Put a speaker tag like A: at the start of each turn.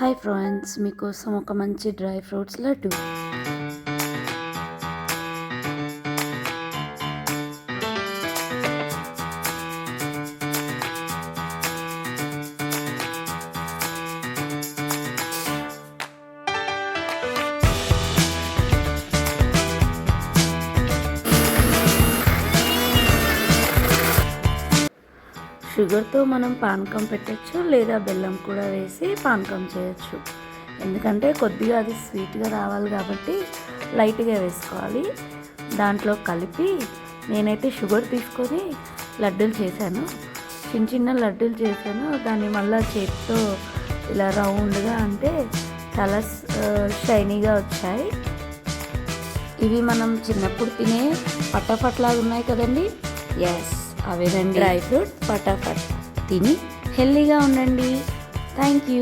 A: Hi friends, మీకోసం ఒక మంచి డ్రై ఫ్రూట్స్ లడ్డు. షుగర్తో మనం పానకం పెట్టచ్చు, లేదా బెల్లం కూడా వేసి పానకం చేయొచ్చు. ఎందుకంటే కొద్దిగా అది స్వీట్గా రావాలి కాబట్టి లైట్గా వేసుకోవాలి. దాంట్లో కలిపి నేనైతే షుగర్ తీసుకొని లడ్డూలు చేశాను. చిన్న చిన్న లడ్డూలు చేశాను. దాన్ని మళ్ళీ చేతితో ఇలా రౌండ్గా అంటే చాలా షైనీగా వచ్చాయి. ఇవి మనం చిన్నప్పుడు తినే పట్టపట్లాగా ఉన్నాయి కదండి. ఎస్, అవేనండి డ్రై ఫ్రూట్ పటాఫట్. తిని హెల్తీగా ఉండండి. Thank you.